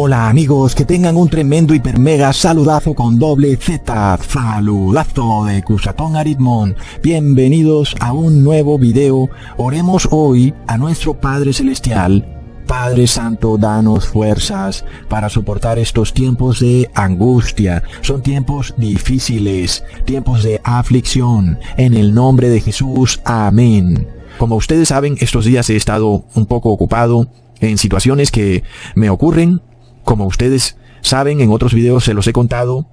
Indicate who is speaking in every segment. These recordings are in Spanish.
Speaker 1: Hola amigos, que tengan un tremendo hiper mega saludazo con doble Z, saludazo de Cusatón Aritmón. Bienvenidos a un nuevo video. Oremos hoy a nuestro Padre Celestial. Padre Santo, danos fuerzas para soportar estos tiempos de angustia. Son tiempos difíciles, tiempos de aflicción. En el nombre de Jesús, amén. Como ustedes saben, estos días he estado un poco ocupado en situaciones que me ocurren. Como ustedes saben, en otros videos se los he contado.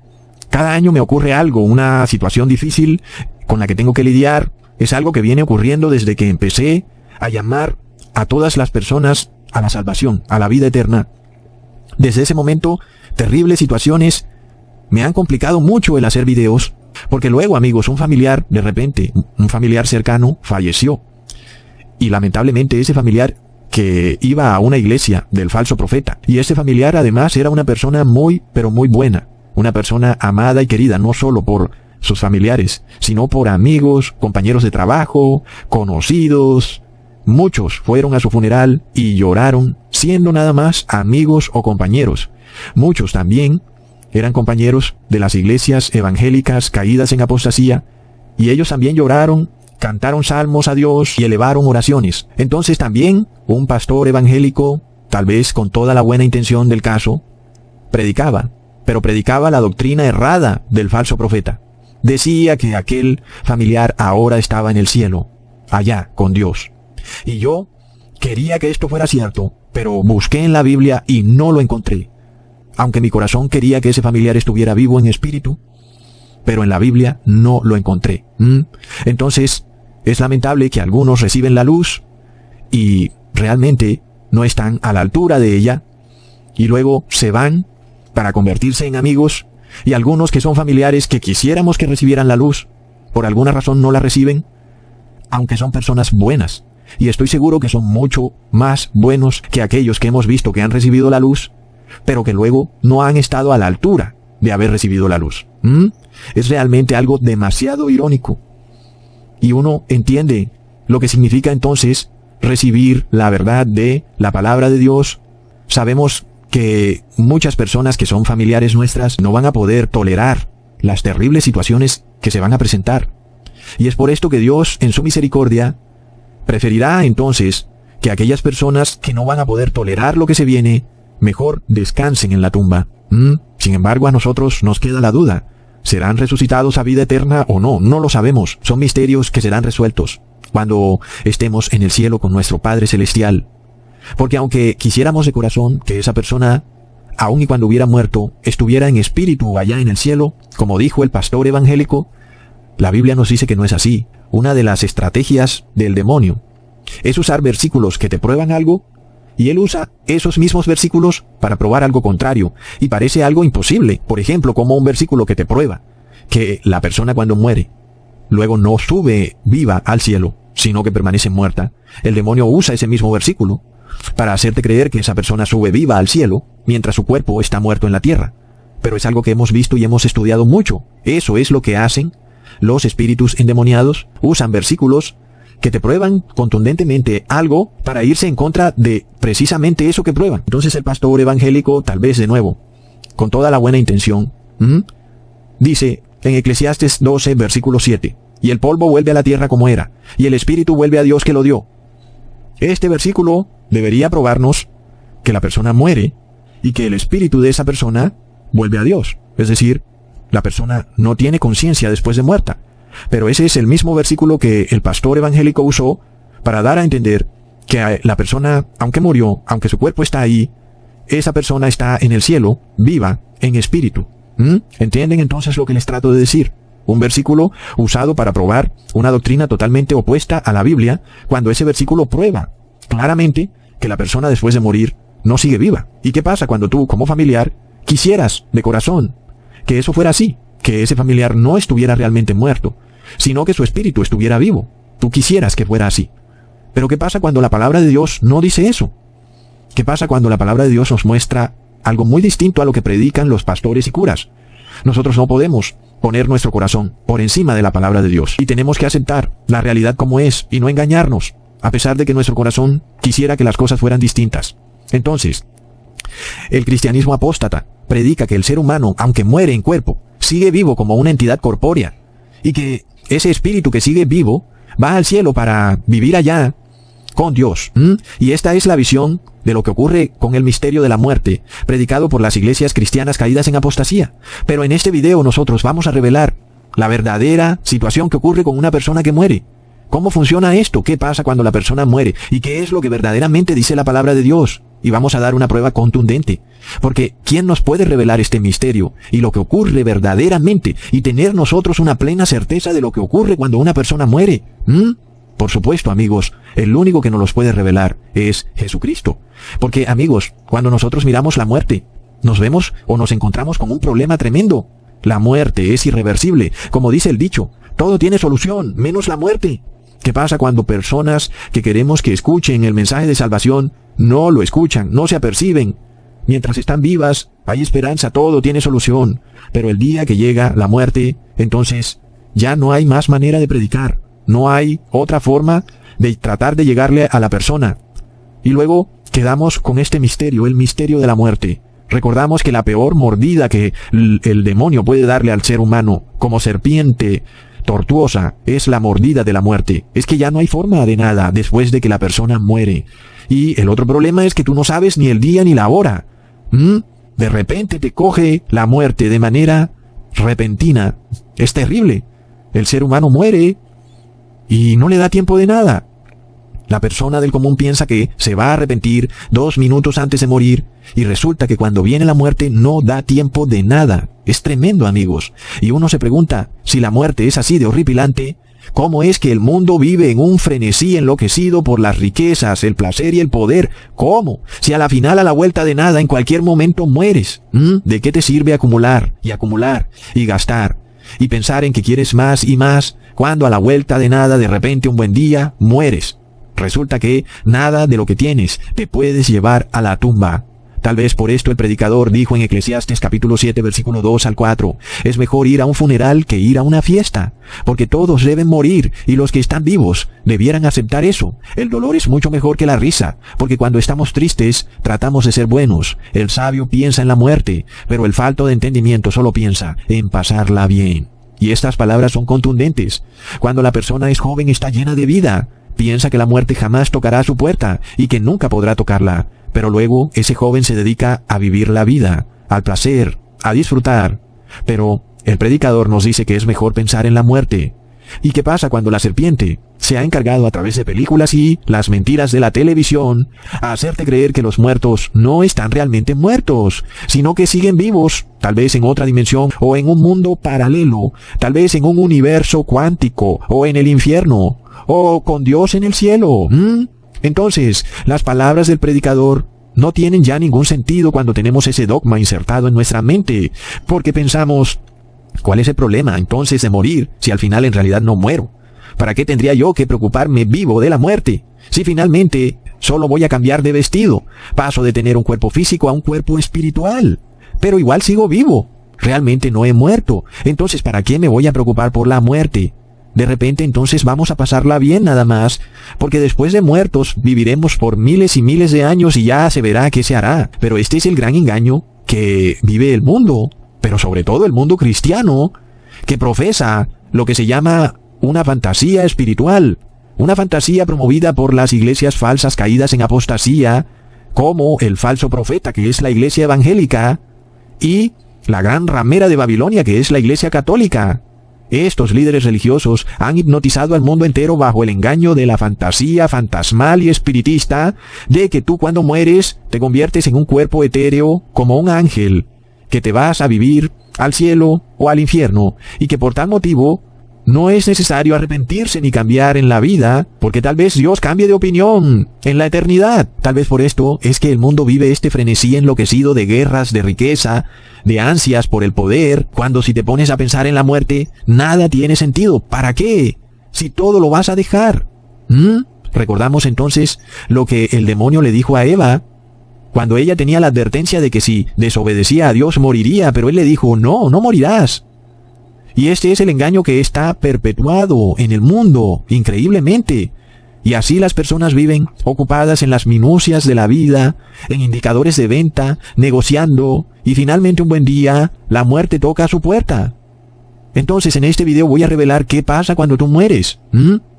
Speaker 1: Cada año me ocurre algo, una situación difícil con la que tengo que lidiar. Es algo que viene ocurriendo desde que empecé a llamar a todas las personas a la salvación, a la vida eterna. Desde ese momento, terribles situaciones me han complicado mucho el hacer videos, porque luego, amigos, un familiar cercano falleció. Y lamentablemente ese familiar que iba a una iglesia del falso profeta. Y ese familiar además era una persona muy, pero muy buena. Una persona amada y querida, no solo por sus familiares, sino por amigos, compañeros de trabajo, conocidos. Muchos fueron a su funeral y lloraron, siendo nada más amigos o compañeros. Muchos también eran compañeros de las iglesias evangélicas caídas en apostasía, y ellos también lloraron, cantaron salmos a Dios y elevaron oraciones. Entonces también un pastor evangélico, tal vez con toda la buena intención del caso, predicaba la doctrina errada del falso profeta. Decía que aquel familiar ahora estaba en el cielo, allá con Dios. Y yo quería que esto fuera cierto, pero busqué en la Biblia y no lo encontré. Aunque mi corazón quería que ese familiar estuviera vivo en espíritu, pero en la Biblia no lo encontré. Entonces, es lamentable que algunos reciben la luz y realmente no están a la altura de ella, y luego se van para convertirse en amigos, y algunos que son familiares que quisiéramos que recibieran la luz, por alguna razón no la reciben, aunque son personas buenas. Y estoy seguro que son mucho más buenos que aquellos que hemos visto que han recibido la luz, pero que luego no han estado a la altura de haber recibido la luz. Es realmente algo demasiado irónico. Y uno entiende lo que significa entonces recibir la verdad de la palabra de Dios. Sabemos que muchas personas que son familiares nuestras no van a poder tolerar las terribles situaciones que se van a presentar. Y es por esto que Dios, en su misericordia, preferirá entonces que aquellas personas que no van a poder tolerar lo que se viene, mejor descansen en la tumba. Sin embargo, a nosotros nos queda la duda. ¿Serán resucitados a vida eterna o no? No lo sabemos. Son misterios que serán resueltos cuando estemos en el cielo con nuestro Padre Celestial. Porque aunque quisiéramos de corazón que esa persona, aun y cuando hubiera muerto, estuviera en espíritu allá en el cielo, como dijo el pastor evangélico, la Biblia nos dice que no es así. Una de las estrategias del demonio es usar versículos que te prueban algo, y él usa esos mismos versículos para probar algo contrario, y parece algo imposible. Por ejemplo, como un versículo que te prueba que la persona cuando muere, luego no sube viva al cielo, sino que permanece muerta. El demonio usa ese mismo versículo para hacerte creer que esa persona sube viva al cielo, mientras su cuerpo está muerto en la tierra. Pero es algo que hemos visto y hemos estudiado mucho. Eso es lo que hacen los espíritus endemoniados. Usan versículos que te prueban contundentemente algo para irse en contra de precisamente eso que prueban. Entonces el pastor evangélico, tal vez de nuevo, con toda la buena intención, dice en Eclesiastes 12, versículo 7, y el polvo vuelve a la tierra como era, y el espíritu vuelve a Dios que lo dio. Este versículo debería probarnos que la persona muere y que el espíritu de esa persona vuelve a Dios. Es decir, la persona no tiene conciencia después de muerta. Pero ese es el mismo versículo que el pastor evangélico usó para dar a entender que la persona, aunque murió, aunque su cuerpo está ahí, esa persona está en el cielo, viva, en espíritu. ¿Entienden entonces lo que les trato de decir? Un versículo usado para probar una doctrina totalmente opuesta a la Biblia, cuando ese versículo prueba claramente que la persona después de morir no sigue viva. ¿Y qué pasa cuando tú, como familiar, quisieras de corazón que eso fuera así? Que ese familiar no estuviera realmente muerto, sino que su espíritu estuviera vivo. Tú quisieras que fuera así. Pero ¿qué pasa cuando la palabra de Dios no dice eso? ¿Qué pasa cuando la palabra de Dios nos muestra algo muy distinto a lo que predican los pastores y curas? Nosotros no podemos poner nuestro corazón por encima de la palabra de Dios, y tenemos que aceptar la realidad como es y no engañarnos, a pesar de que nuestro corazón quisiera que las cosas fueran distintas. Entonces, El cristianismo apóstata predica que el ser humano, aunque muere en cuerpo, sigue vivo como una entidad corpórea, y que ese espíritu que sigue vivo va al cielo para vivir allá con Dios. Y esta es la visión de lo que ocurre con el misterio de la muerte, predicado por las iglesias cristianas caídas en apostasía. Pero en este video nosotros vamos a revelar la verdadera situación que ocurre con una persona que muere. ¿Cómo funciona esto? ¿Qué pasa cuando la persona muere? ¿Y qué es lo que verdaderamente dice la palabra de Dios? Y vamos a dar una prueba contundente. Porque ¿quién nos puede revelar este misterio y lo que ocurre verdaderamente y tener nosotros una plena certeza de lo que ocurre cuando una persona muere? Por supuesto, amigos, el único que nos los puede revelar es Jesucristo. Porque, amigos, cuando nosotros miramos la muerte, nos vemos o nos encontramos con un problema tremendo. La muerte es irreversible. Como dice el dicho, todo tiene solución, menos la muerte. ¿Qué pasa cuando personas que queremos que escuchen el mensaje de salvación no lo escuchan, no se aperciben? Mientras están vivas, hay esperanza, todo tiene solución. Pero el día que llega la muerte, entonces ya no hay más manera de predicar. No hay otra forma de tratar de llegarle a la persona. Y luego quedamos con este misterio, el misterio de la muerte. Recordamos que la peor mordida que el demonio puede darle al ser humano, como serpiente tortuosa, es la mordida de la muerte. Es que ya no hay forma de nada después de que la persona muere. Y el otro problema es que tú no sabes ni el día ni la hora. De repente te coge la muerte de manera repentina. Es terrible. El ser humano muere y no le da tiempo de nada. La persona del común piensa que se va a arrepentir 2 minutos antes de morir, y resulta que cuando viene la muerte no da tiempo de nada. Es tremendo, amigos. Y uno se pregunta, si la muerte es así de horripilante, ¿cómo es que el mundo vive en un frenesí enloquecido por las riquezas, el placer y el poder? ¿Cómo? Si a la final, a la vuelta de nada, en cualquier momento mueres. ¿De qué te sirve acumular y gastar y pensar en que quieres más y más, cuando a la vuelta de nada, de repente un buen día, mueres? Resulta que nada de lo que tienes te puedes llevar a la tumba. Tal vez por esto el predicador dijo en Eclesiastes capítulo 7 versículo 2 al 4, es mejor ir a un funeral que ir a una fiesta, porque todos deben morir y los que están vivos debieran aceptar eso. El dolor es mucho mejor que la risa, porque cuando estamos tristes tratamos de ser buenos. El sabio piensa en la muerte, pero el falto de entendimiento solo piensa en pasarla bien. Y estas palabras son contundentes. Cuando la persona es joven está llena de vida. Piensa que la muerte jamás tocará su puerta y que nunca podrá tocarla. Pero luego ese joven se dedica a vivir la vida, al placer, a disfrutar. Pero el predicador nos dice que es mejor pensar en la muerte. ¿Y qué pasa cuando la serpiente se ha encargado a través de películas y las mentiras de la televisión a hacerte creer que los muertos no están realmente muertos, sino que siguen vivos, tal vez en otra dimensión o en un mundo paralelo, tal vez en un universo cuántico o en el infierno o con Dios en el cielo? Entonces, las palabras del predicador no tienen ya ningún sentido cuando tenemos ese dogma insertado en nuestra mente, porque pensamos, ¿cuál es el problema entonces de morir si al final en realidad no muero? ¿Para qué tendría yo que preocuparme vivo de la muerte? Si finalmente solo voy a cambiar de vestido, paso de tener un cuerpo físico a un cuerpo espiritual, pero igual sigo vivo, realmente no he muerto, entonces ¿para qué me voy a preocupar por la muerte? De repente entonces vamos a pasarla bien nada más, porque después de muertos viviremos por miles y miles de años y ya se verá qué se hará. Pero este es el gran engaño que vive el mundo, pero sobre todo el mundo cristiano, que profesa lo que se llama una fantasía espiritual, una fantasía promovida por las iglesias falsas caídas en apostasía, como el falso profeta que es la iglesia evangélica, y la gran ramera de Babilonia que es la iglesia católica. Estos líderes religiosos han hipnotizado al mundo entero bajo el engaño de la fantasía fantasmal y espiritista de que tú cuando mueres te conviertes en un cuerpo etéreo como un ángel, que te vas a vivir al cielo o al infierno, y que por tal motivo no es necesario arrepentirse ni cambiar en la vida, porque tal vez Dios cambie de opinión en la eternidad. Tal vez por esto es que el mundo vive este frenesí enloquecido de guerras, de riqueza, de ansias por el poder, cuando si te pones a pensar en la muerte, nada tiene sentido. ¿Para qué? Si todo lo vas a dejar. Recordamos entonces lo que el demonio le dijo a Eva, cuando ella tenía la advertencia de que si desobedecía a Dios moriría, pero él le dijo, no morirás. Y este es el engaño que está perpetuado en el mundo, increíblemente. Y así las personas viven ocupadas en las minucias de la vida, en indicadores de venta, negociando, y finalmente un buen día, la muerte toca a su puerta. Entonces en este video voy a revelar qué pasa cuando tú mueres.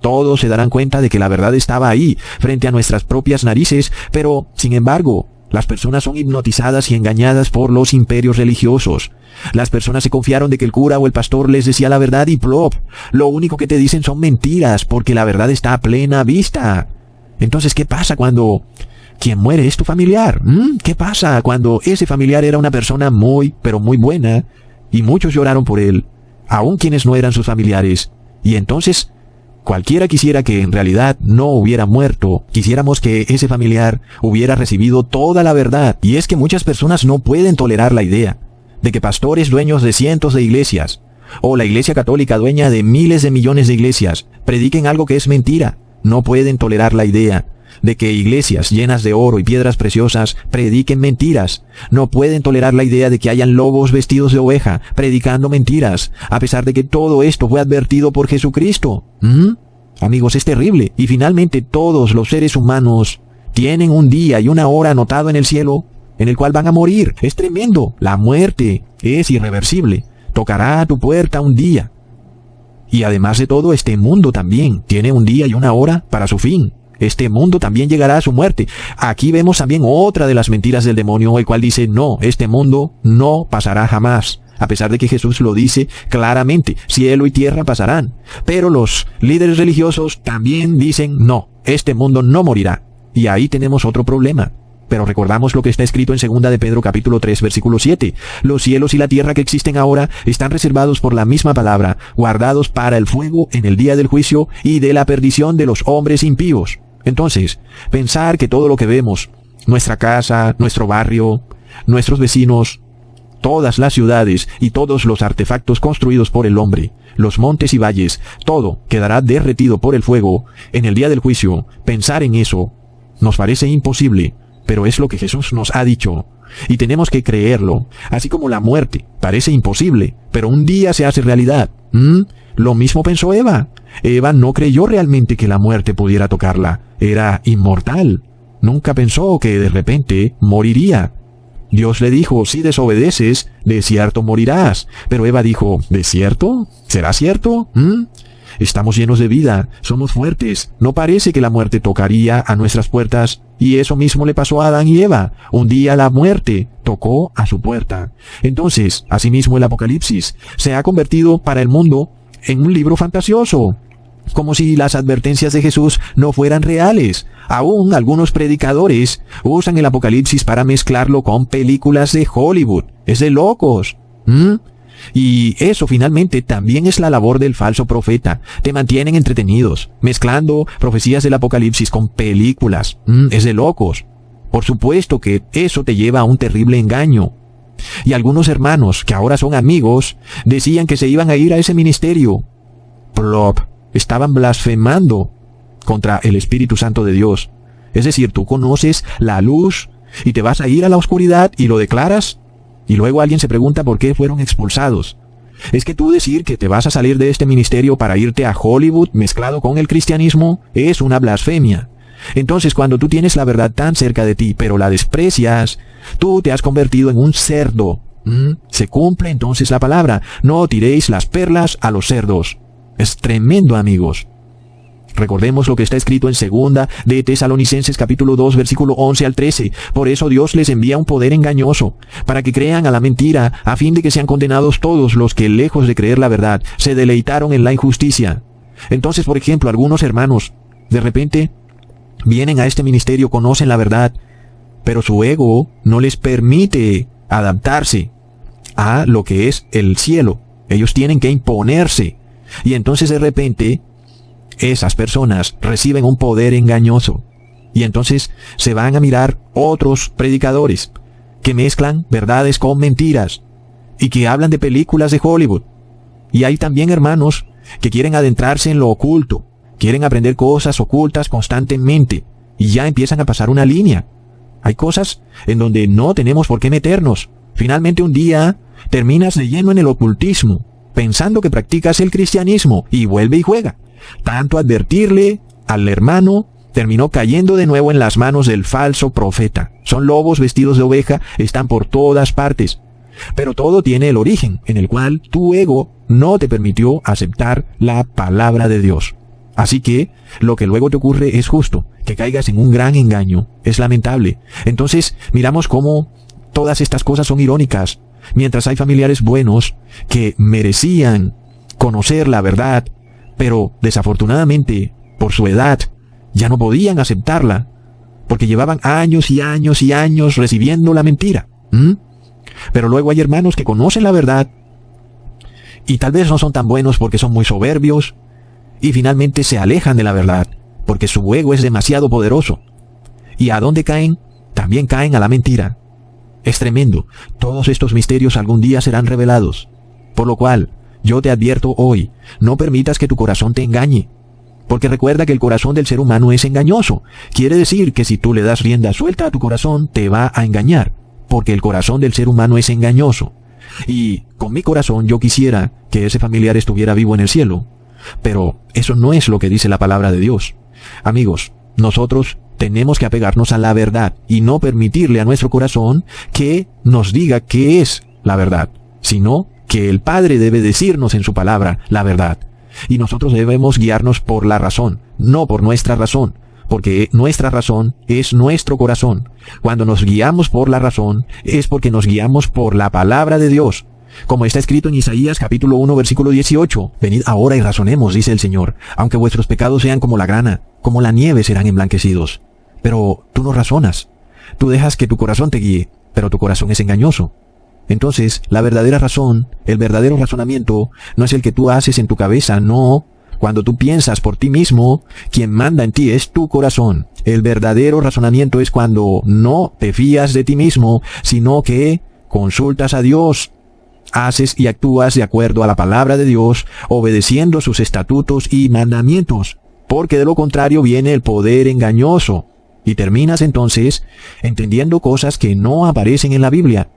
Speaker 1: Todos se darán cuenta de que la verdad estaba ahí, frente a nuestras propias narices, pero, sin embargo, las personas son hipnotizadas y engañadas por los imperios religiosos. Las personas se confiaron de que el cura o el pastor les decía la verdad y plop. Lo único que te dicen son mentiras, porque la verdad está a plena vista. Entonces, ¿qué pasa cuando quien muere es tu familiar? ¿Qué pasa cuando ese familiar era una persona muy, pero muy buena, y muchos lloraron por él, aun quienes no eran sus familiares? Y entonces, cualquiera quisiera que en realidad no hubiera muerto. Quisiéramos que ese familiar hubiera recibido toda la verdad. Y es que muchas personas no pueden tolerar la idea de que pastores dueños de cientos de iglesias, o la iglesia católica dueña de miles de millones de iglesias, prediquen algo que es mentira. No pueden tolerar la idea de que iglesias llenas de oro y piedras preciosas prediquen mentiras. No pueden tolerar la idea de que hayan lobos vestidos de oveja predicando mentiras, a pesar de que todo esto fue advertido por Jesucristo. Amigos, es terrible. Y finalmente todos los seres humanos tienen un día y una hora anotado en el cielo en el cual van a morir. Es tremendo. La muerte es irreversible. Tocará a tu puerta un día. Y además de todo, este mundo también tiene un día y una hora para su fin. Este mundo también llegará a su muerte. Aquí vemos también otra de las mentiras del demonio, el cual dice, no, este mundo no pasará jamás. A pesar de que Jesús lo dice claramente, cielo y tierra pasarán. Pero los líderes religiosos también dicen, no, este mundo no morirá. Y ahí tenemos otro problema. Pero recordamos lo que está escrito en 2 de Pedro capítulo 3 versículo 7. Los cielos y la tierra que existen ahora están reservados por la misma palabra, guardados para el fuego en el día del juicio y de la perdición de los hombres impíos. Entonces, pensar que todo lo que vemos, nuestra casa, nuestro barrio, nuestros vecinos, todas las ciudades y todos los artefactos construidos por el hombre, los montes y valles, todo quedará derretido por el fuego en el día del juicio, pensar en eso nos parece imposible. Pero es lo que Jesús nos ha dicho, y tenemos que creerlo, así como la muerte parece imposible, pero un día se hace realidad. Lo mismo pensó Eva. Eva no creyó realmente que la muerte pudiera tocarla. Era inmortal. Nunca pensó que de repente moriría. Dios le dijo, si desobedeces, de cierto morirás. Pero Eva dijo, ¿de cierto? ¿Será cierto? Estamos llenos de vida, somos fuertes. No parece que la muerte tocaría a nuestras puertas. Y eso mismo le pasó a Adán y Eva. Un día la muerte tocó a su puerta. Entonces, asimismo el Apocalipsis se ha convertido para el mundo en un libro fantasioso. Como si las advertencias de Jesús no fueran reales. Aún algunos predicadores usan el Apocalipsis para mezclarlo con películas de Hollywood. Es de locos. Y eso finalmente también es la labor del falso profeta. Te mantienen entretenidos, mezclando profecías del Apocalipsis con películas. Es de locos. Por supuesto que eso te lleva a un terrible engaño. Y algunos hermanos, que ahora son amigos, decían que se iban a ir a ese ministerio. Plop. Estaban blasfemando contra el Espíritu Santo de Dios. Es decir, tú conoces la luz y te vas a ir a la oscuridad y lo declaras. Y luego alguien se pregunta por qué fueron expulsados. Es que tú decir que te vas a salir de este ministerio para irte a Hollywood mezclado con el cristianismo es una blasfemia. Entonces, cuando tú tienes la verdad tan cerca de ti, pero la desprecias, tú te has convertido en un cerdo. Se cumple entonces la palabra, no tiréis las perlas a los cerdos. Es tremendo, amigos. Recordemos lo que está escrito en 2 de Tesalonicenses capítulo 2 versículo 11 al 13. Por eso Dios les envía un poder engañoso, para que crean a la mentira, a fin de que sean condenados todos los que, lejos de creer la verdad, se deleitaron en la injusticia. Entonces, por ejemplo, algunos hermanos, de repente, vienen a este ministerio, conocen la verdad, pero su ego no les permite adaptarse a lo que es el cielo. Ellos tienen que imponerse. Y entonces de repente esas personas reciben un poder engañoso. Y entonces se van a mirar otros predicadores que mezclan verdades con mentiras y que hablan de películas de Hollywood. Y hay también hermanos que quieren adentrarse en lo oculto, quieren aprender cosas ocultas constantemente y ya empiezan a pasar una línea. Hay cosas en donde no tenemos por qué meternos. Finalmente un día terminas de lleno en el ocultismo, pensando que practicas el cristianismo, y vuelve y juega. Tanto advertirle al hermano terminó cayendo de nuevo en las manos del falso profeta. Son lobos vestidos de oveja, están por todas partes. Pero todo tiene el origen en el cual tu ego no te permitió aceptar la palabra de Dios. Así que lo que luego te ocurre es justo, que caigas en un gran engaño. Es lamentable. Entonces miramos cómo todas estas cosas son irónicas. Mientras hay familiares buenos que merecían conocer la verdad, pero desafortunadamente por su edad ya no podían aceptarla, porque llevaban años y años y años recibiendo la mentira. Pero luego hay hermanos que conocen la verdad y tal vez no son tan buenos porque son muy soberbios y finalmente se alejan de la verdad porque su ego es demasiado poderoso. ¿Y a dónde caen? También caen a la mentira. Es tremendo. Todos estos misterios algún día serán revelados. Por lo cual, yo te advierto hoy, no permitas que tu corazón te engañe. Porque recuerda que el corazón del ser humano es engañoso. Quiere decir que si tú le das rienda suelta a tu corazón, te va a engañar. Porque el corazón del ser humano es engañoso. Y con mi corazón yo quisiera que ese familiar estuviera vivo en el cielo. Pero eso no es lo que dice la palabra de Dios. Amigos, nosotros tenemos que apegarnos a la verdad y no permitirle a nuestro corazón que nos diga qué es la verdad, sino que el Padre debe decirnos en su palabra la verdad. Y nosotros debemos guiarnos por la razón, no por nuestra razón, porque nuestra razón es nuestro corazón. Cuando nos guiamos por la razón, es porque nos guiamos por la palabra de Dios. Como está escrito en Isaías capítulo 1 versículo 18, venid ahora y razonemos, dice el Señor, aunque vuestros pecados sean como la grana, como la nieve serán emblanquecidos. Pero tú no razonas, tú dejas que tu corazón te guíe, pero tu corazón es engañoso. Entonces, la verdadera razón, el verdadero razonamiento, no es el que tú haces en tu cabeza, no. Cuando tú piensas por ti mismo, quien manda en ti es tu corazón. El verdadero razonamiento es cuando no te fías de ti mismo, sino que consultas a Dios. Haces y actúas de acuerdo a la palabra de Dios, obedeciendo sus estatutos y mandamientos. Porque de lo contrario viene el poder engañoso. Y terminas entonces entendiendo cosas que no aparecen en la Biblia.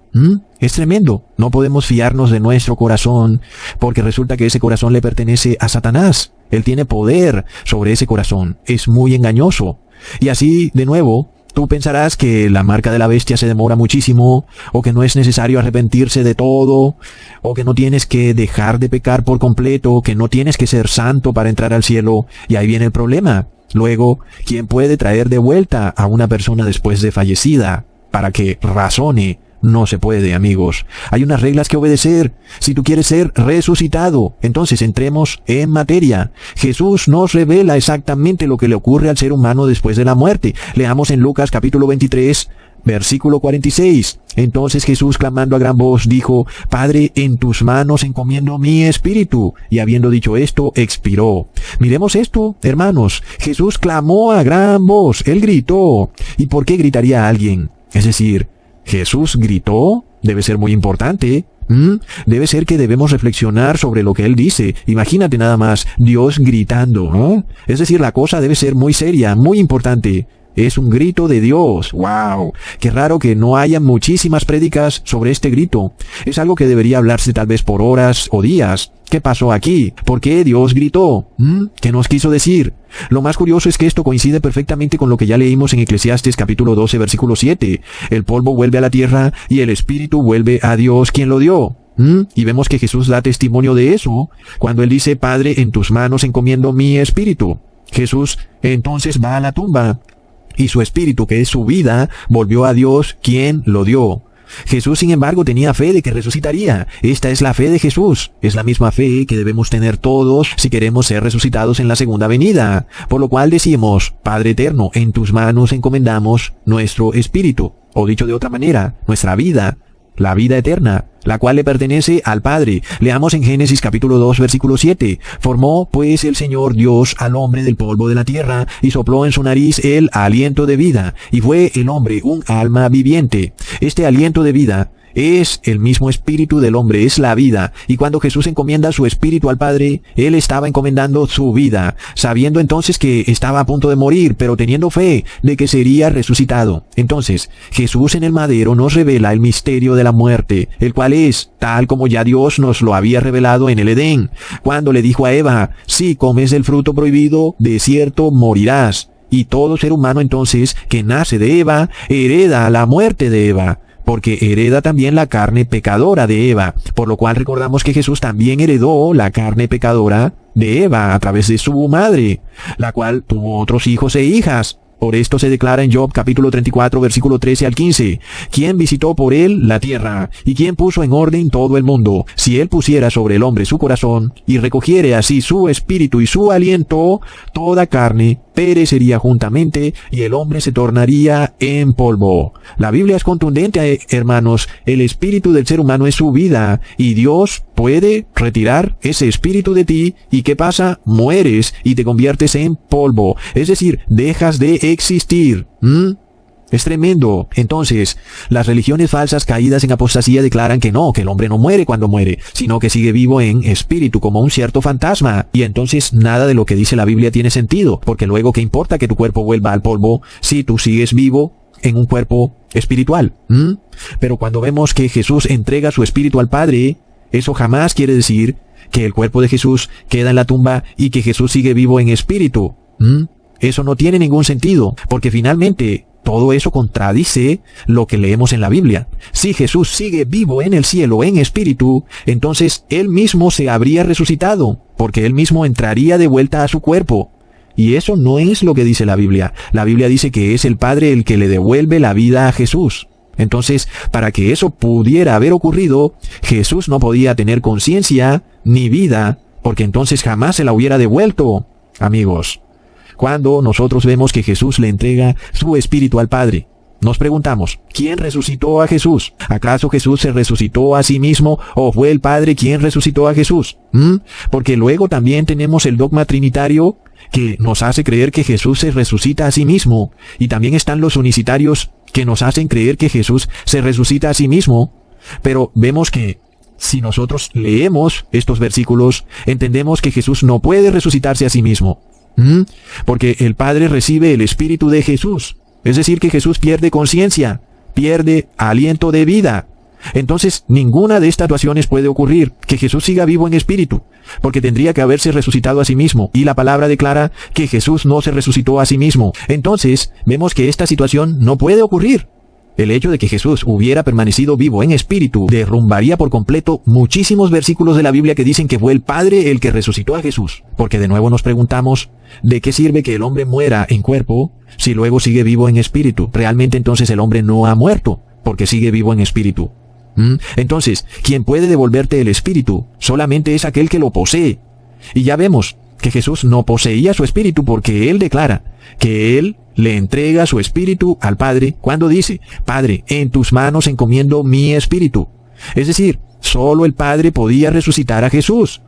Speaker 1: Es tremendo. No podemos fiarnos de nuestro corazón, porque resulta que ese corazón le pertenece a Satanás. Él tiene poder sobre ese corazón. Es muy engañoso. Y así, de nuevo, tú pensarás que la marca de la bestia se demora muchísimo, o que no es necesario arrepentirse de todo, o que no tienes que dejar de pecar por completo, que no tienes que ser santo para entrar al cielo. Y ahí viene el problema. Luego, ¿quién puede traer de vuelta a una persona después de fallecida para que razone? No se puede, amigos. Hay unas reglas que obedecer. Si tú quieres ser resucitado, entonces entremos en materia. Jesús nos revela exactamente lo que le ocurre al ser humano después de la muerte. Leamos en Lucas capítulo 23, versículo 46. Entonces Jesús, clamando a gran voz, dijo: Padre, en tus manos encomiendo mi espíritu. Y habiendo dicho esto, expiró. Miremos esto, hermanos. Jesús clamó a gran voz. Él gritó. ¿Y por qué gritaría alguien? Es decir, ¿Jesús gritó? Debe ser muy importante. Debe ser que debemos reflexionar sobre lo que Él dice. Imagínate nada más, Dios gritando, ¿no? Es decir, la cosa debe ser muy seria, muy importante. Es un grito de Dios. ¡Wow! Qué raro que no haya muchísimas prédicas sobre este grito. Es algo que debería hablarse tal vez por horas o días. ¿Qué pasó aquí? ¿Por qué Dios gritó? ¿Qué nos quiso decir? Lo más curioso es que esto coincide perfectamente con lo que ya leímos en Eclesiastes capítulo 12 versículo 7. El polvo vuelve a la tierra y el espíritu vuelve a Dios quien lo dio. Y vemos que Jesús da testimonio de eso cuando Él dice: Padre, en tus manos encomiendo mi espíritu. Jesús entonces va a la tumba y su espíritu, que es su vida, volvió a Dios quien lo dio. Jesús, sin embargo, tenía fe de que resucitaría. Esta es la fe de Jesús. Es la misma fe que debemos tener todos si queremos ser resucitados en la segunda venida. Por lo cual decimos: Padre eterno, en tus manos encomendamos nuestro espíritu. O dicho de otra manera, nuestra vida, la vida eterna, la cual le pertenece al Padre. Leamos en Génesis capítulo 2 versículo 7. Formó pues el Señor Dios al hombre del polvo de la tierra, y sopló en su nariz el aliento de vida, y fue el hombre un alma viviente. Este aliento de vida es el mismo espíritu del hombre, es la vida. Y cuando Jesús encomienda su espíritu al Padre, Él estaba encomendando su vida, sabiendo entonces que estaba a punto de morir, pero teniendo fe de que sería resucitado. Entonces, Jesús en el madero nos revela el misterio de la muerte, el cual es tal como ya Dios nos lo había revelado en el Edén, cuando le dijo a Eva: si comes del fruto prohibido, de cierto morirás. Y todo ser humano entonces que nace de Eva, hereda la muerte de Eva, porque hereda también la carne pecadora de Eva, por lo cual recordamos que Jesús también heredó la carne pecadora de Eva a través de su madre, la cual tuvo otros hijos e hijas. Por esto se declara en Job capítulo 34 versículo 13 al 15, ¿quién visitó por él la tierra? ¿Y quién puso en orden todo el mundo? Si él pusiera sobre el hombre su corazón, y recogiere así su espíritu y su aliento, toda carne perecería juntamente, y el hombre se tornaría en polvo. La Biblia es contundente, hermanos. El espíritu del ser humano es su vida, y Dios puede retirar ese espíritu de ti, y ¿qué pasa? Mueres y te conviertes en polvo. Es decir, dejas de existir. Es tremendo. Entonces, las religiones falsas caídas en apostasía declaran que no, que el hombre no muere cuando muere, sino que sigue vivo en espíritu como un cierto fantasma. Y entonces nada de lo que dice la Biblia tiene sentido, porque luego ¿qué importa que tu cuerpo vuelva al polvo si tú sigues vivo en un cuerpo espiritual? Pero cuando vemos que Jesús entrega su espíritu al Padre, eso jamás quiere decir que el cuerpo de Jesús queda en la tumba y que Jesús sigue vivo en espíritu. Eso no tiene ningún sentido, porque finalmente todo eso contradice lo que leemos en la Biblia. Si Jesús sigue vivo en el cielo en espíritu, entonces Él mismo se habría resucitado, porque Él mismo entraría de vuelta a su cuerpo. Y eso no es lo que dice la Biblia. La Biblia dice que es el Padre el que le devuelve la vida a Jesús. Entonces, para que eso pudiera haber ocurrido, Jesús no podía tener conciencia ni vida, porque entonces jamás se la hubiera devuelto. Amigos, cuando nosotros vemos que Jesús le entrega su espíritu al Padre, nos preguntamos, ¿quién resucitó a Jesús? ¿Acaso Jesús se resucitó a sí mismo o fue el Padre quien resucitó a Jesús? Porque luego también tenemos el dogma trinitario que nos hace creer que Jesús se resucita a sí mismo, y también están los unicitarios que nos hacen creer que Jesús se resucita a sí mismo. Pero vemos que si nosotros leemos estos versículos, entendemos que Jesús no puede resucitarse a sí mismo. Porque el Padre recibe el espíritu de Jesús. Es decir, que Jesús pierde conciencia, pierde aliento de vida. Entonces, ninguna de estas situaciones puede ocurrir, que Jesús siga vivo en espíritu, porque tendría que haberse resucitado a sí mismo, y la palabra declara que Jesús no se resucitó a sí mismo. Entonces, vemos que esta situación no puede ocurrir. El hecho de que Jesús hubiera permanecido vivo en espíritu derrumbaría por completo muchísimos versículos de la Biblia que dicen que fue el Padre el que resucitó a Jesús. Porque de nuevo nos preguntamos, ¿de qué sirve que el hombre muera en cuerpo si luego sigue vivo en espíritu? Realmente entonces el hombre no ha muerto, porque sigue vivo en espíritu. Entonces, quien puede devolverte el espíritu solamente es aquel que lo posee. Y ya vemos que Jesús no poseía su espíritu, porque Él declara que Él le entrega su espíritu al Padre cuando dice: Padre, en tus manos encomiendo mi espíritu. Es decir, solo el Padre podía resucitar a Jesús.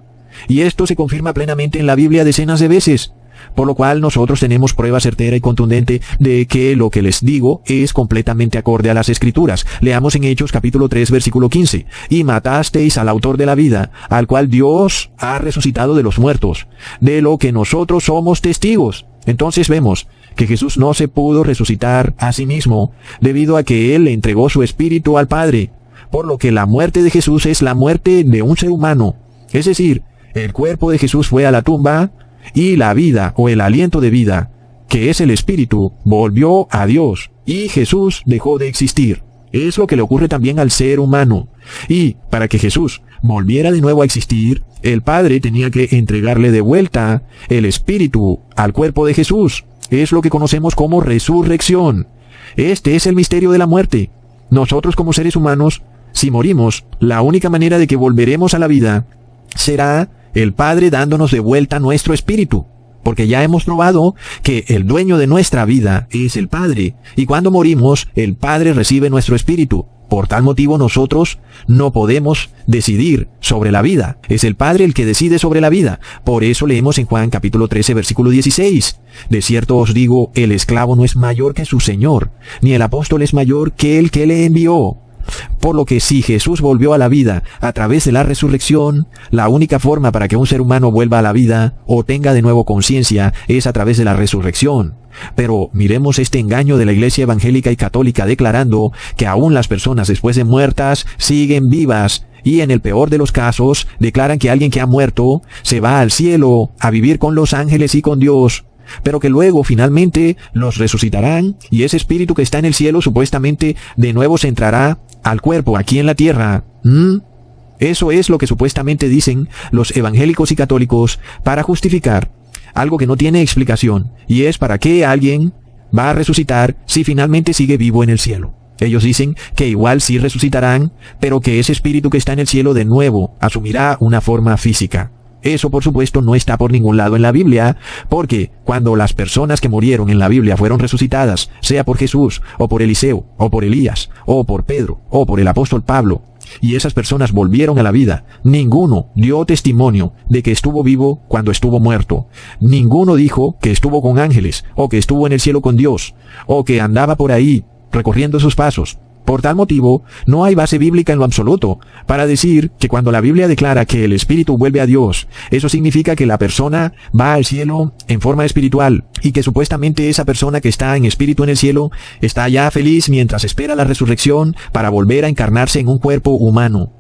Speaker 1: Y esto se confirma plenamente en la Biblia decenas de veces, por lo cual nosotros tenemos prueba certera y contundente de que lo que les digo es completamente acorde a las Escrituras. Leamos en Hechos capítulo 3 versículo 15. Y matasteis al autor de la vida, al cual Dios ha resucitado de los muertos, de lo que nosotros somos testigos. Entonces vemos que Jesús no se pudo resucitar a sí mismo, debido a que Él le entregó su espíritu al Padre, por lo que la muerte de Jesús es la muerte de un ser humano. Es decir, el cuerpo de Jesús fue a la tumba, y la vida o el aliento de vida, que es el espíritu, volvió a Dios, y Jesús dejó de existir. Es lo que le ocurre también al ser humano. Y para que Jesús volviera de nuevo a existir, el Padre tenía que entregarle de vuelta el espíritu al cuerpo de Jesús. Es lo que conocemos como resurrección. Este es el misterio de la muerte. Nosotros como seres humanos, si morimos, la única manera de que volveremos a la vida será el Padre dándonos de vuelta nuestro espíritu. Porque ya hemos probado que el dueño de nuestra vida es el Padre, y cuando morimos, el Padre recibe nuestro espíritu. Por tal motivo nosotros no podemos decidir sobre la vida. Es el Padre el que decide sobre la vida. Por eso leemos en Juan capítulo 13 versículo 16. De cierto os digo, el esclavo no es mayor que su Señor, ni el apóstol es mayor que el que le envió. Por lo que si Jesús volvió a la vida a través de la resurrección, la única forma para que un ser humano vuelva a la vida o tenga de nuevo conciencia es a través de la resurrección. Pero miremos este engaño de la Iglesia evangélica y católica declarando que aún las personas después de muertas siguen vivas, y en el peor de los casos declaran que alguien que ha muerto se va al cielo a vivir con los ángeles y con Dios, pero que luego finalmente los resucitarán y ese espíritu que está en el cielo supuestamente de nuevo se entrará al cuerpo aquí en la tierra. Eso es lo que supuestamente dicen los evangélicos y católicos para justificar algo que no tiene explicación, y es para qué alguien va a resucitar si finalmente sigue vivo en el cielo. Ellos dicen que igual sí resucitarán, pero que ese espíritu que está en el cielo de nuevo asumirá una forma física. Eso, por supuesto, no está por ningún lado en la Biblia, porque cuando las personas que murieron en la Biblia fueron resucitadas, sea por Jesús, o por Eliseo, o por Elías, o por Pedro, o por el apóstol Pablo, y esas personas volvieron a la vida, ninguno dio testimonio de que estuvo vivo cuando estuvo muerto. Ninguno dijo que estuvo con ángeles, o que estuvo en el cielo con Dios, o que andaba por ahí recorriendo sus pasos. Por tal motivo, no hay base bíblica en lo absoluto para decir que cuando la Biblia declara que el espíritu vuelve a Dios, eso significa que la persona va al cielo en forma espiritual y que supuestamente esa persona que está en espíritu en el cielo está ya feliz mientras espera la resurrección para volver a encarnarse en un cuerpo humano.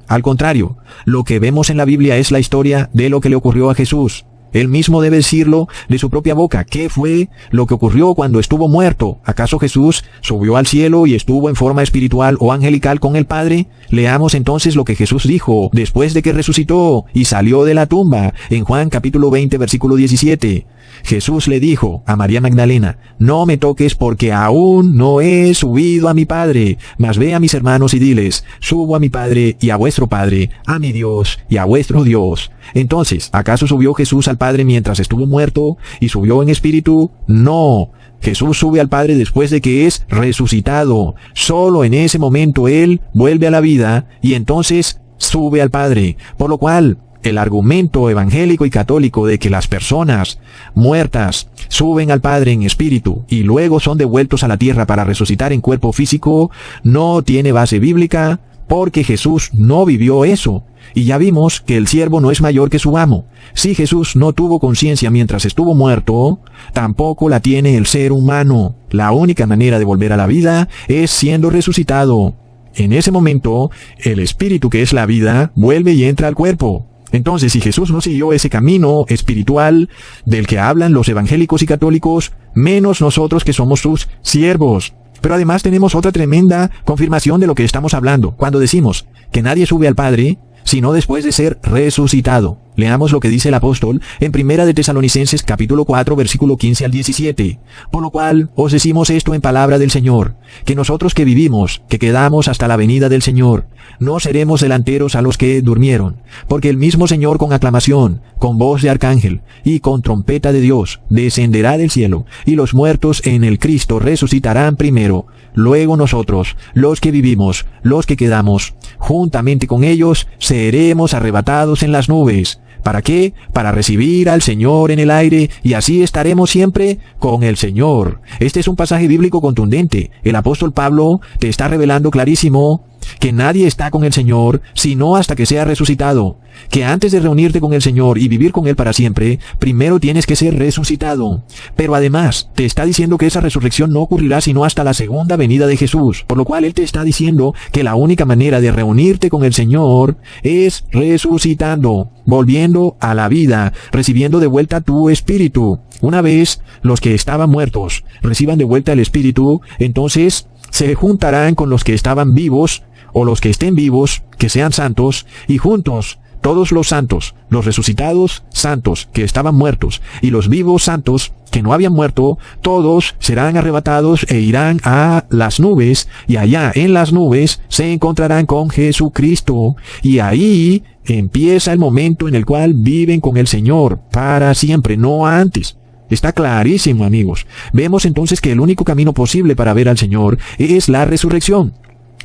Speaker 1: Al contrario, lo que vemos en la Biblia es la historia de lo que le ocurrió a Jesús. Él mismo debe decirlo de su propia boca. ¿Qué fue lo que ocurrió cuando estuvo muerto? ¿Acaso Jesús subió al cielo y estuvo en forma espiritual o angelical con el Padre? Leamos entonces lo que Jesús dijo después de que resucitó y salió de la tumba en Juan capítulo 20 versículo 17. Jesús le dijo a María Magdalena: no me toques porque aún no he subido a mi Padre, mas ve a mis hermanos y diles: subo a mi Padre y a vuestro Padre, a mi Dios y a vuestro Dios. Entonces, ¿acaso subió Jesús al Padre mientras estuvo muerto y subió en espíritu? No. Jesús sube al Padre después de que es resucitado. Solo en ese momento Él vuelve a la vida y entonces sube al Padre. Por lo cual, el argumento evangélico y católico de que las personas muertas suben al Padre en espíritu y luego son devueltos a la tierra para resucitar en cuerpo físico no tiene base bíblica, porque Jesús no vivió eso. Y ya vimos que el siervo no es mayor que su amo. Si Jesús no tuvo conciencia mientras estuvo muerto, tampoco la tiene el ser humano. La única manera de volver a la vida es siendo resucitado. En ese momento, el espíritu que es la vida vuelve y entra al cuerpo. Entonces, si Jesús no siguió ese camino espiritual del que hablan los evangélicos y católicos, menos nosotros que somos sus siervos. Pero además tenemos otra tremenda confirmación de lo que estamos hablando, cuando decimos que nadie sube al Padre sino después de ser resucitado. Leamos lo que dice el apóstol en Primera de Tesalonicenses capítulo 4 versículo 15 al 17. Por lo cual os decimos esto en palabra del Señor, que nosotros que vivimos, que quedamos hasta la venida del Señor, no seremos delanteros a los que durmieron, porque el mismo Señor con aclamación, con voz de arcángel y con trompeta de Dios descenderá del cielo, y los muertos en el Cristo resucitarán primero. Luego nosotros, los que vivimos, los que quedamos, juntamente con ellos, seremos arrebatados en las nubes. ¿Para qué? Para recibir al Señor en el aire, y así estaremos siempre con el Señor. Este es un pasaje bíblico contundente. El apóstol Pablo te está revelando clarísimo que nadie está con el Señor sino hasta que sea resucitado. Que antes de reunirte con el Señor y vivir con Él para siempre, primero tienes que ser resucitado. Pero además, te está diciendo que esa resurrección no ocurrirá sino hasta la segunda venida de Jesús. Por lo cual Él te está diciendo que la única manera de reunirte con el Señor es resucitando, volviendo a la vida, recibiendo de vuelta tu espíritu. Una vez los que estaban muertos reciban de vuelta el espíritu, entonces se juntarán con los que estaban vivos, o los que estén vivos, que sean santos, y juntos todos los santos, los resucitados santos que estaban muertos, y los vivos santos que no habían muerto, todos serán arrebatados e irán a las nubes, y allá en las nubes se encontrarán con Jesucristo, y ahí empieza el momento en el cual viven con el Señor para siempre, no antes. Está clarísimo, amigos. Vemos entonces que el único camino posible para ver al Señor es la resurrección.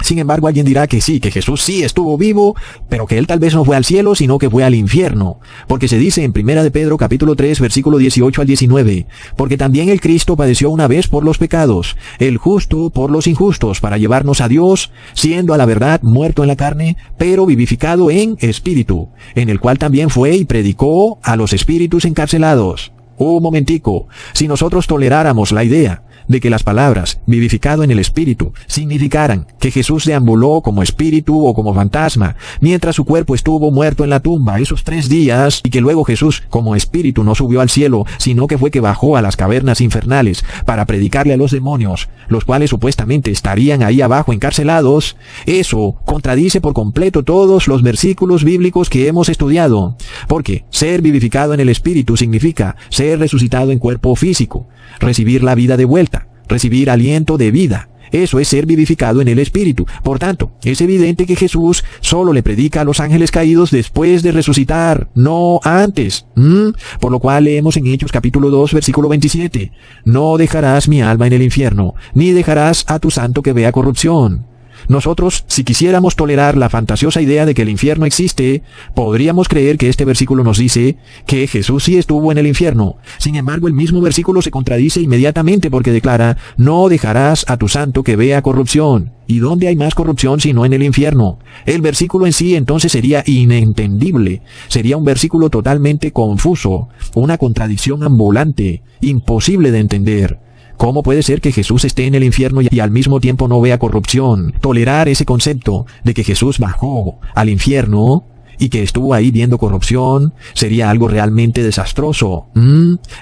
Speaker 1: Sin embargo, alguien dirá que sí, que Jesús sí estuvo vivo, pero que él tal vez no fue al cielo, sino que fue al infierno. Porque se dice en 1 de Pedro capítulo 3, versículo 18 al 19, porque también el Cristo padeció una vez por los pecados, el justo por los injustos, para llevarnos a Dios, siendo a la verdad muerto en la carne, pero vivificado en espíritu, en el cual también fue y predicó a los espíritus encarcelados. Un momentico, si nosotros toleráramos la idea de que las palabras vivificado en el espíritu significaran que Jesús deambuló como espíritu o como fantasma, mientras su cuerpo estuvo muerto en la tumba esos 3 días, y que luego Jesús como espíritu no subió al cielo, sino que fue que bajó a las cavernas infernales para predicarle a los demonios, los cuales supuestamente estarían ahí abajo encarcelados, eso contradice por completo todos los versículos bíblicos que hemos estudiado, porque ser vivificado en el espíritu significa ser resucitado en cuerpo físico, recibir la vida de vuelta, recibir aliento de vida. Eso es ser vivificado en el espíritu. Por tanto, es evidente que Jesús solo le predica a los ángeles caídos después de resucitar, no antes. Por lo cual leemos en Hechos capítulo 2, versículo 27. No dejarás mi alma en el infierno, ni dejarás a tu santo que vea corrupción. Nosotros, si quisiéramos tolerar la fantasiosa idea de que el infierno existe, podríamos creer que este versículo nos dice que Jesús sí estuvo en el infierno. Sin embargo, el mismo versículo se contradice inmediatamente porque declara, no dejarás a tu santo que vea corrupción. ¿Y dónde hay más corrupción sino en el infierno? El versículo en sí entonces sería inentendible. Sería un versículo totalmente confuso, una contradicción ambulante, imposible de entender. ¿Cómo puede ser que Jesús esté en el infierno y al mismo tiempo no vea corrupción? Tolerar ese concepto de que Jesús bajó al infierno y que estuvo ahí viendo corrupción sería algo realmente desastroso.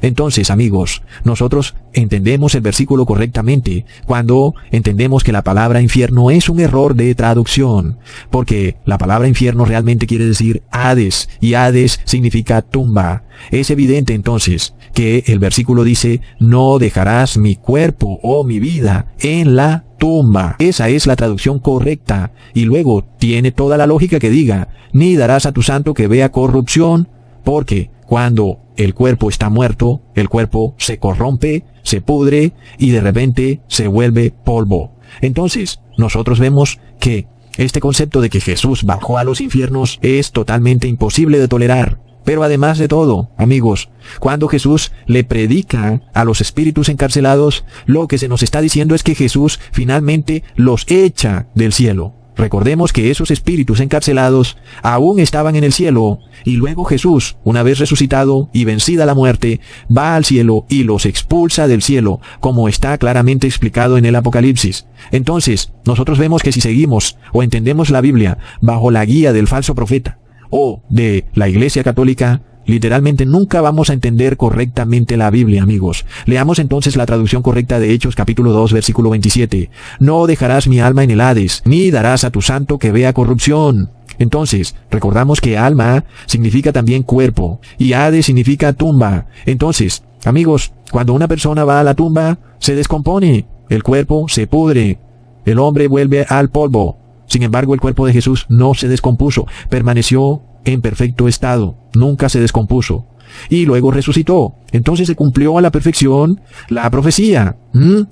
Speaker 1: Entonces, amigos, nosotros entendemos el versículo correctamente cuando entendemos que la palabra infierno es un error de traducción, porque la palabra infierno realmente quiere decir Hades, y Hades significa tumba. Es evidente entonces que el versículo dice, no dejarás mi cuerpo o mi vida en la tumba. Esa es la traducción correcta. Y luego tiene toda la lógica que diga, ni darás a tu santo que vea corrupción, porque cuando el cuerpo está muerto, el cuerpo se corrompe, se pudre y de repente se vuelve polvo. Entonces, nosotros vemos que este concepto de que Jesús bajó a los infiernos es totalmente imposible de tolerar. Pero además de todo, amigos, cuando Jesús le predica a los espíritus encarcelados, lo que se nos está diciendo es que Jesús finalmente los echa del cielo. Recordemos que esos espíritus encarcelados aún estaban en el cielo, y luego Jesús, una vez resucitado y vencida la muerte, va al cielo y los expulsa del cielo, como está claramente explicado en el Apocalipsis. Entonces, nosotros vemos que si seguimos o entendemos la Biblia bajo la guía del falso profeta, o de la Iglesia Católica, literalmente nunca vamos a entender correctamente la Biblia, amigos. Leamos entonces la traducción correcta de Hechos capítulo 2, versículo 27. No dejarás mi alma en el Hades, ni darás a tu santo que vea corrupción. Entonces, recordamos que alma significa también cuerpo, y Hades significa tumba. Entonces, amigos, cuando una persona va a la tumba, se descompone, el cuerpo se pudre, el hombre vuelve al polvo. Sin embargo, el cuerpo de Jesús no se descompuso, permaneció en perfecto estado, nunca se descompuso. Y luego resucitó. Entonces se cumplió a la perfección la profecía.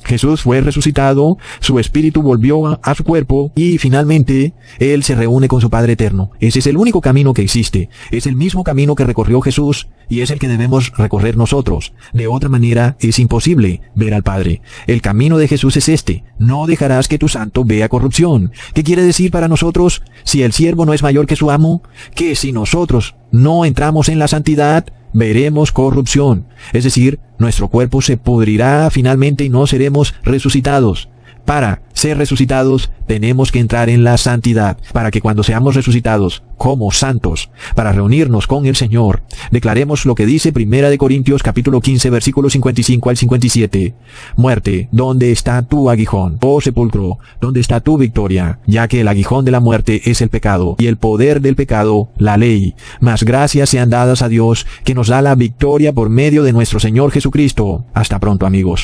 Speaker 1: Jesús fue resucitado, su espíritu volvió a su cuerpo y finalmente Él se reúne con su Padre eterno. Ese es el único camino que existe. Es el mismo camino que recorrió Jesús y es el que debemos recorrer nosotros. De otra manera es imposible ver al Padre. El camino de Jesús es este. No dejarás que tu santo vea corrupción. ¿Qué quiere decir para nosotros? Si el siervo no es mayor que su amo, que si nosotros no entramos en la santidad, veremos corrupción. Es decir, nuestro cuerpo se pudrirá finalmente y no seremos resucitados. Para ser resucitados, tenemos que entrar en la santidad, para que cuando seamos resucitados como santos, para reunirnos con el Señor, declaremos lo que dice 1 Corintios capítulo 15, versículos 55 al 57. Muerte, ¿dónde está tu aguijón? Oh sepulcro, ¿dónde está tu victoria? Ya que el aguijón de la muerte es el pecado, y el poder del pecado, la ley. Mas gracias sean dadas a Dios, que nos da la victoria por medio de nuestro Señor Jesucristo. Hasta pronto, amigos.